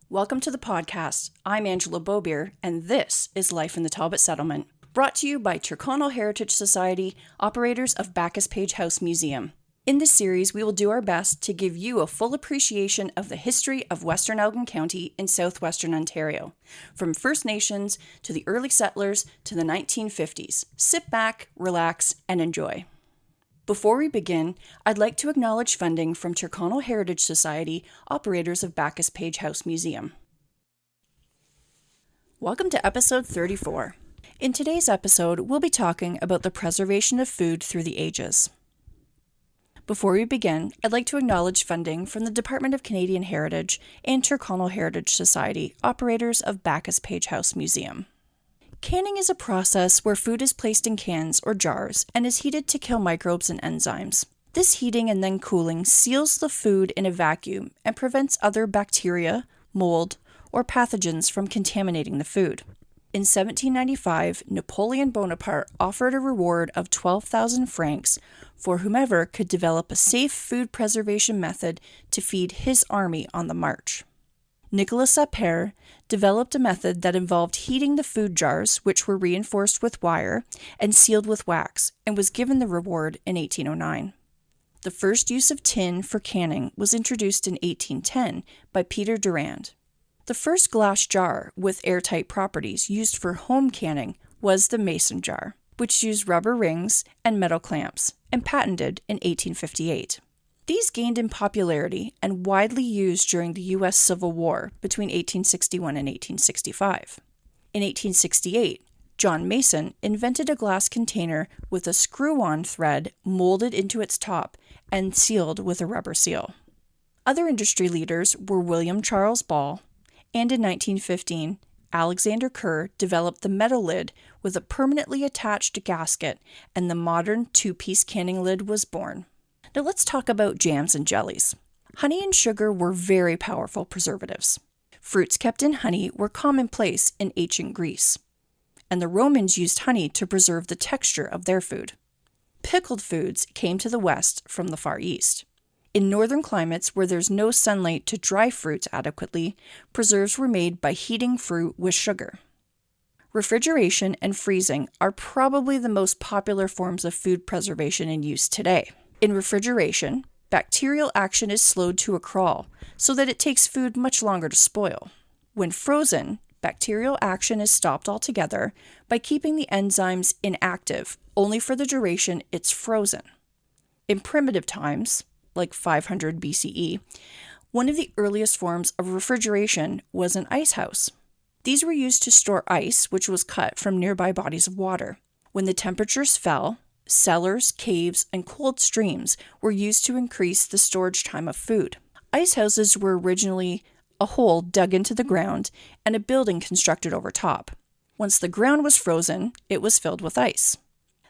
Welcome to the podcast. I'm Angela Bobier, and this is Life in the Talbot Settlement, brought to you by Tyrconnell Heritage Society, operators of Backus-Page House Museum. In this series, we will do our best to give you a full appreciation of the history of Western Elgin County in southwestern Ontario, from First Nations to the early settlers to the 1950s. Sit back, relax, and enjoy. Before we begin, I'd like to acknowledge funding from Tyrconnell Heritage Society, operators of Backus-Page House Museum. Welcome to episode 34. In today's episode, we'll be talking about the preservation of food through the ages. Before we begin, I'd like to acknowledge funding from the Department of Canadian Heritage and Tyrconnell Heritage Society, operators of Backus-Page House Museum. Canning is a process where food is placed in cans or jars and is heated to kill microbes and enzymes. This heating and then cooling seals the food in a vacuum and prevents other bacteria, mold, or pathogens from contaminating the food. In 1795, Napoleon Bonaparte offered a reward of 12,000 francs for whomever could develop a safe food preservation method to feed his army on the march. Nicolas Appert developed a method that involved heating the food jars, which were reinforced with wire and sealed with wax, and was given the reward in 1809. The first use of tin for canning was introduced in 1810 by Peter Durand. The first glass jar with airtight properties used for home canning was the mason jar, which used rubber rings and metal clamps, and patented in 1858. These gained in popularity and widely used during the U.S. Civil War between 1861 and 1865. In 1868, John Mason invented a glass container with a screw-on thread molded into its top and sealed with a rubber seal. Other industry leaders were William Charles Ball, and in 1915, Alexander Kerr developed the metal lid with a permanently attached gasket, and the modern two-piece canning lid was born. Now let's talk about jams and jellies. Honey and sugar were very powerful preservatives. Fruits kept in honey were commonplace in ancient Greece, and the Romans used honey to preserve the texture of their food. Pickled foods came to the West from the Far East. In northern climates where there's no sunlight to dry fruits adequately, preserves were made by heating fruit with sugar. Refrigeration and freezing are probably the most popular forms of food preservation in use today. In refrigeration, bacterial action is slowed to a crawl, so that it takes food much longer to spoil. When frozen, bacterial action is stopped altogether by keeping the enzymes inactive only for the duration it's frozen. In primitive times, like 500 BCE, one of the earliest forms of refrigeration was an ice house. These were used to store ice, which was cut from nearby bodies of water. When the temperatures fell, cellars, caves, and cold streams were used to increase the storage time of food. Ice houses were originally a hole dug into the ground and a building constructed over top. Once the ground was frozen, it was filled with ice.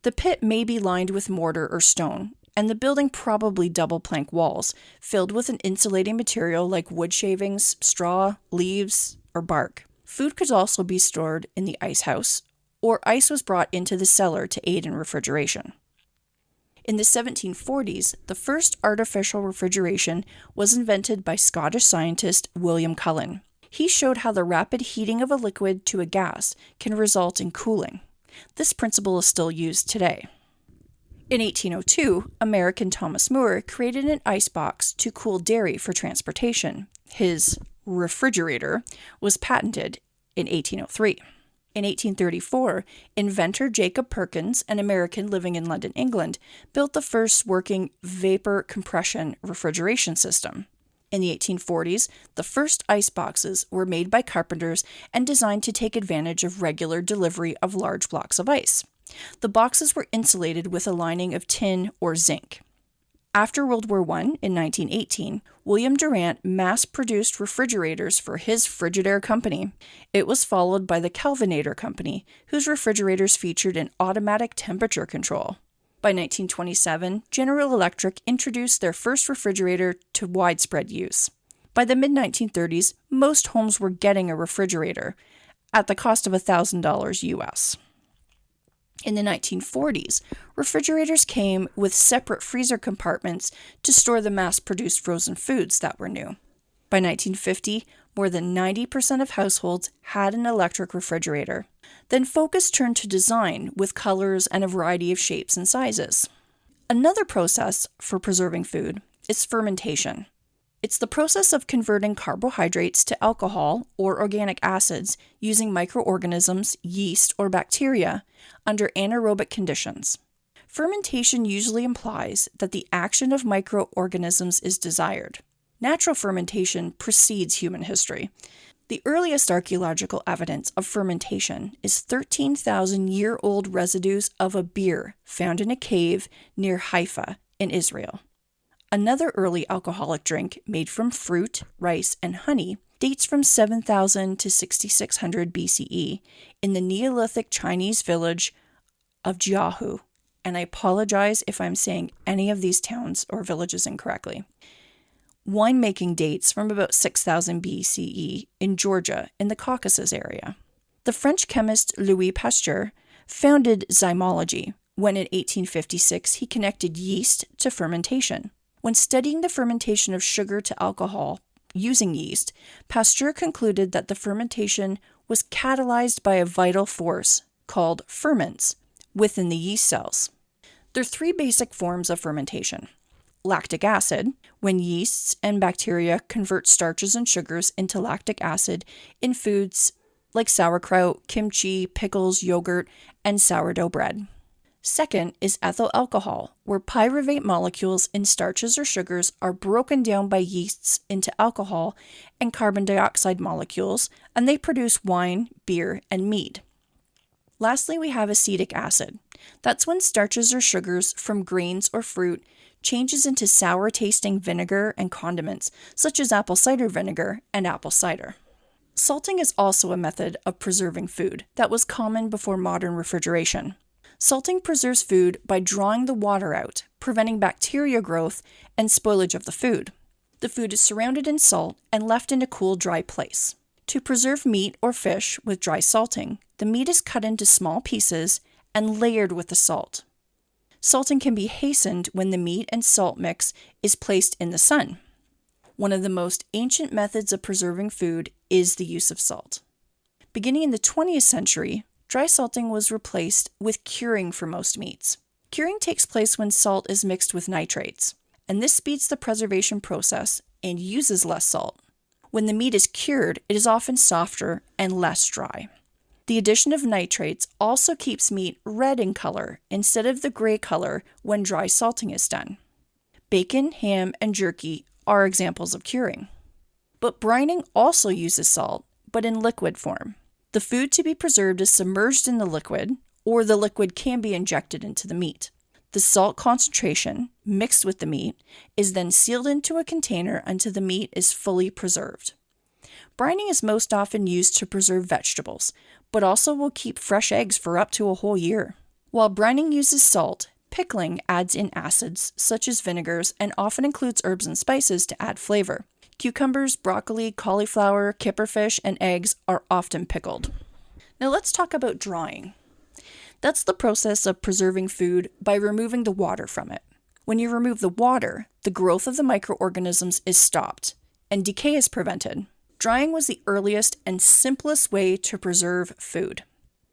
The pit may be lined with mortar or stone, and the building probably double plank walls, filled with an insulating material like wood shavings, straw, leaves, or bark. Food could also be stored in the ice house, or ice was brought into the cellar to aid in refrigeration. In the 1740s, the first artificial refrigeration was invented by Scottish scientist William Cullen. He showed how the rapid heating of a liquid to a gas can result in cooling. This principle is still used today. In 1802, American Thomas Moore created an ice box to cool dairy for transportation. His refrigerator was patented in 1803. In 1834, inventor Jacob Perkins, an American living in London, England, built the first working vapor compression refrigeration system. In the 1840s, the first ice boxes were made by carpenters and designed to take advantage of regular delivery of large blocks of ice. The boxes were insulated with a lining of tin or zinc. After World War I, in 1918, William Durant mass-produced refrigerators for his Frigidaire company. It was followed by the Kelvinator company, whose refrigerators featured an automatic temperature control. By 1927, General Electric introduced their first refrigerator to widespread use. By the mid-1930s, most homes were getting a refrigerator, at the cost of $1,000 US. In the 1940s, refrigerators came with separate freezer compartments to store the mass-produced frozen foods that were new. By 1950, more than 90% of households had an electric refrigerator. Then focus turned to design with colors and a variety of shapes and sizes. Another process for preserving food is fermentation. It's the process of converting carbohydrates to alcohol or organic acids using microorganisms, yeast, or bacteria under anaerobic conditions. Fermentation usually implies that the action of microorganisms is desired. Natural fermentation precedes human history. The earliest archaeological evidence of fermentation is 13,000-year-old residues of a beer found in a cave near Haifa in Israel. Another early alcoholic drink made from fruit, rice, and honey dates from 7,000 to 6,600 BCE in the Neolithic Chinese village of Jiahu, and I apologize if I'm saying any of these towns or villages incorrectly. Winemaking dates from about 6,000 BCE in Georgia in the Caucasus area. The French chemist Louis Pasteur founded zymology when in 1856 he connected yeast to fermentation. When studying the fermentation of sugar to alcohol using yeast, Pasteur concluded that the fermentation was catalyzed by a vital force called ferments within the yeast cells. There are three basic forms of fermentation. Lactic acid, when yeasts and bacteria convert starches and sugars into lactic acid in foods like sauerkraut, kimchi, pickles, yogurt, and sourdough bread. Second is ethyl alcohol, where pyruvate molecules in starches or sugars are broken down by yeasts into alcohol and carbon dioxide molecules, and they produce wine, beer, and mead. Lastly, we have acetic acid. That's when starches or sugars from grains or fruit changes into sour-tasting vinegar and condiments, such as apple cider vinegar and apple cider. Salting is also a method of preserving food that was common before modern refrigeration. Salting preserves food by drawing the water out, preventing bacteria growth and spoilage of the food. The food is surrounded in salt and left in a cool, dry place. To preserve meat or fish with dry salting, the meat is cut into small pieces and layered with the salt. Salting can be hastened when the meat and salt mix is placed in the sun. One of the most ancient methods of preserving food is the use of salt. Beginning in the 20th century, dry salting was replaced with curing for most meats. Curing takes place when salt is mixed with nitrates, and this speeds the preservation process and uses less salt. When the meat is cured, it is often softer and less dry. The addition of nitrates also keeps meat red in color instead of the gray color when dry salting is done. Bacon, ham, and jerky are examples of curing. But brining also uses salt, but in liquid form. The food to be preserved is submerged in the liquid, or the liquid can be injected into the meat. The salt concentration, mixed with the meat, is then sealed into a container until the meat is fully preserved. Brining is most often used to preserve vegetables, but also will keep fresh eggs for up to a whole year. While brining uses salt, pickling adds in acids such as vinegars and often includes herbs and spices to add flavor. Cucumbers, broccoli, cauliflower, kipperfish, and eggs are often pickled. Now let's talk about drying. That's the process of preserving food by removing the water from it. When you remove the water, the growth of the microorganisms is stopped, and decay is prevented. Drying was the earliest and simplest way to preserve food.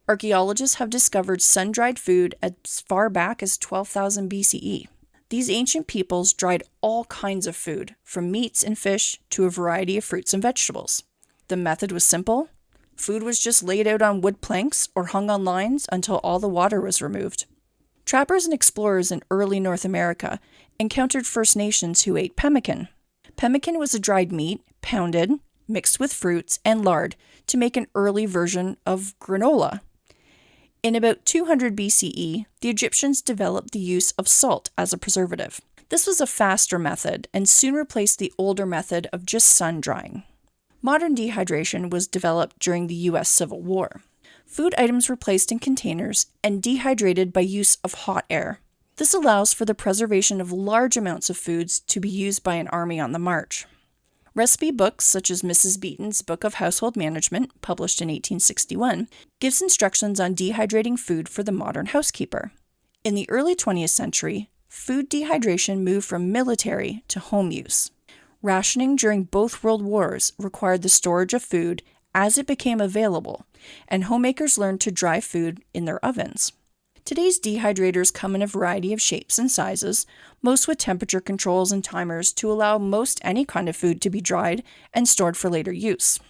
Archaeologists have discovered sun-dried food as far back as 12,000 BCE. These ancient peoples dried all kinds of food, from meats and fish to a variety of fruits and vegetables. The method was simple. Food was just laid out on wood planks or hung on lines until all the water was removed. Trappers and explorers in early North America encountered First Nations who ate pemmican. Pemmican was a dried meat, pounded, mixed with fruits and lard to make an early version of granola. In about 200 BCE, the Egyptians developed the use of salt as a preservative. This was a faster method and soon replaced the older method of just sun drying. Modern dehydration was developed during the U.S. Civil War. Food items were placed in containers and dehydrated by use of hot air. This allows for the preservation of large amounts of foods to be used by an army on the march. Recipe books such as Mrs. Beeton's Book of Household Management, published in 1861, gives instructions on dehydrating food for the modern housekeeper. In the early 20th century, food dehydration moved from military to home use. Rationing during both world wars required the storage of food as it became available, and homemakers learned to dry food in their ovens. Today's dehydrators come in a variety of shapes and sizes, most with temperature controls and timers to allow most any kind of food to be dried and stored for later use.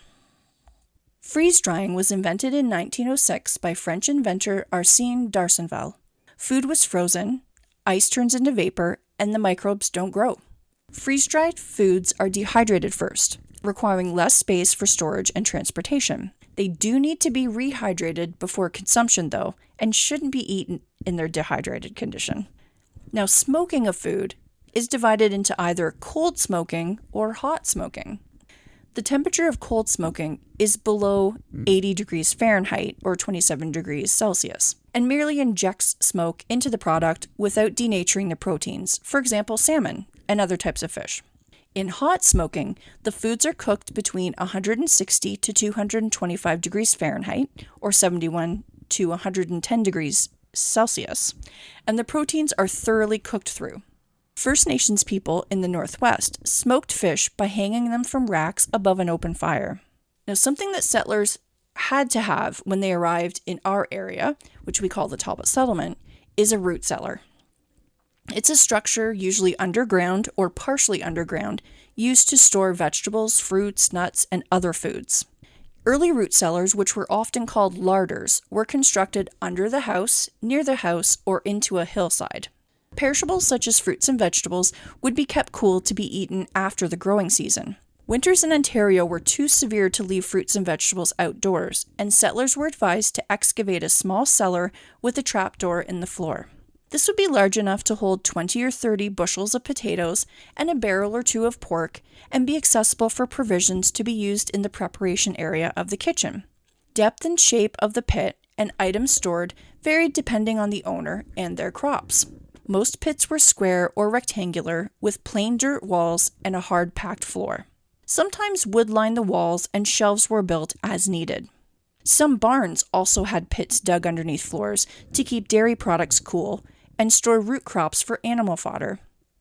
Freeze drying was invented in 1906 by French inventor Arsène d'Arsenval. Food was frozen, ice turns into vapor, and the microbes don't grow. Freeze-dried foods are dehydrated first, requiring less space for storage and transportation. They do need to be rehydrated before consumption, though, and shouldn't be eaten in their dehydrated condition. Now, smoking of food is divided into either cold smoking or hot smoking. The temperature of cold smoking is below 80 degrees Fahrenheit or 27 degrees Celsius, and merely injects smoke into the product without denaturing the proteins, for example, salmon and other types of fish. In hot smoking, the foods are cooked between 160 to 225 degrees Fahrenheit, or 71 to 110 degrees Celsius, and the proteins are thoroughly cooked through. First Nations people in the Northwest smoked fish by hanging them from racks above an open fire. Now, something that settlers had to have when they arrived in our area, which we call the Talbot settlement, is a root cellar. It's a structure usually underground or partially underground, used to store vegetables, fruits, nuts, and other foods. Early root cellars, which were often called larders, were constructed under the house, near the house, or into a hillside. Perishables such as fruits and vegetables would be kept cool to be eaten after the growing season. Winters in Ontario were too severe to leave fruits and vegetables outdoors, and settlers were advised to excavate a small cellar with a trapdoor in the floor. This would be large enough to hold 20 or 30 bushels of potatoes and a barrel or two of pork, and be accessible for provisions to be used in the preparation area of the kitchen. Depth and shape of the pit and items stored varied depending on the owner and their crops. Most pits were square or rectangular, with plain dirt walls and a hard packed floor. Sometimes wood lined the walls and shelves were built as needed. Some barns also had pits dug underneath floors to keep dairy products cool and store root crops for animal fodder.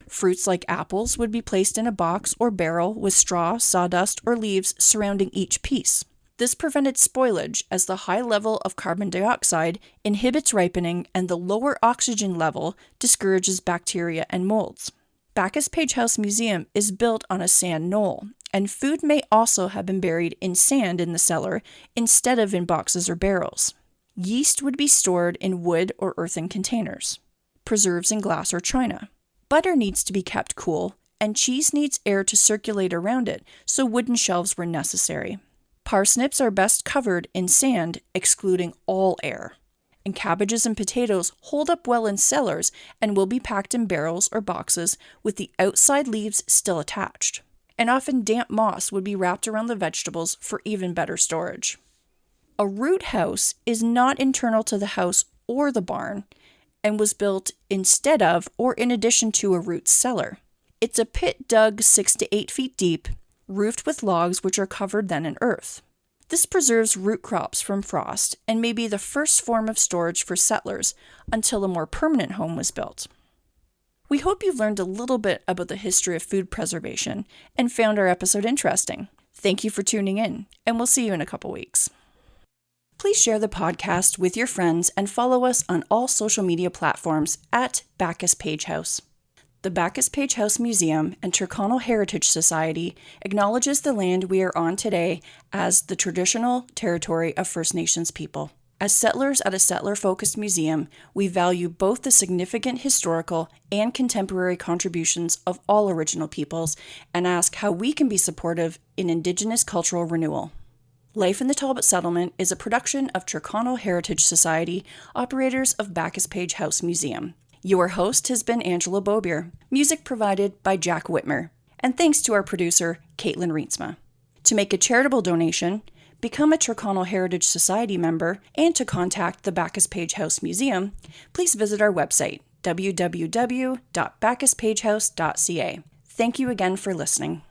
Fruits like apples would be placed in a box or barrel with straw, sawdust, or leaves surrounding each piece. This prevented spoilage, as the high level of carbon dioxide inhibits ripening and the lower oxygen level discourages bacteria and molds. Backus-Page House Museum is built on a sand knoll, and food may also have been buried in sand in the cellar instead of in boxes or barrels. Yeast would be stored in wood or earthen containers. Preserves in glass or china. Butter needs to be kept cool, and cheese needs air to circulate around it, so wooden shelves were necessary. Parsnips are best covered in sand, excluding all air. And cabbages and potatoes hold up well in cellars and will be packed in barrels or boxes with the outside leaves still attached. And often damp moss would be wrapped around the vegetables for even better storage. A root house is not internal to the house or the barn, and was built instead of or in addition to a root cellar. It's a pit dug 6 to 8 feet deep, roofed with logs which are covered then in earth. This preserves root crops from frost and may be the first form of storage for settlers until a more permanent home was built. We hope you've learned a little bit about the history of food preservation and found our episode interesting. Thank you for tuning in, and we'll see you in a couple weeks. Please share the podcast with your friends and follow us on all social media platforms at Backus-Page House. The Backus-Page House Museum and Tyrconnell Heritage Society acknowledges the land we are on today as the traditional territory of First Nations people. As settlers at a settler-focused museum, we value both the significant historical and contemporary contributions of all Original peoples and ask how we can be supportive in Indigenous cultural renewal. Life in the Talbot Settlement is a production of Tyrconnell Heritage Society, operators of Backus-Page House Museum. Your host has been Angela Bobier, music provided by Jack Witmer, and thanks to our producer, Katlyn Reintsma. To make a charitable donation, become a Tyrconnell Heritage Society member, and to contact the Backus-Page House Museum, please visit our website, www.backuspagehouse.ca. Thank you again for listening.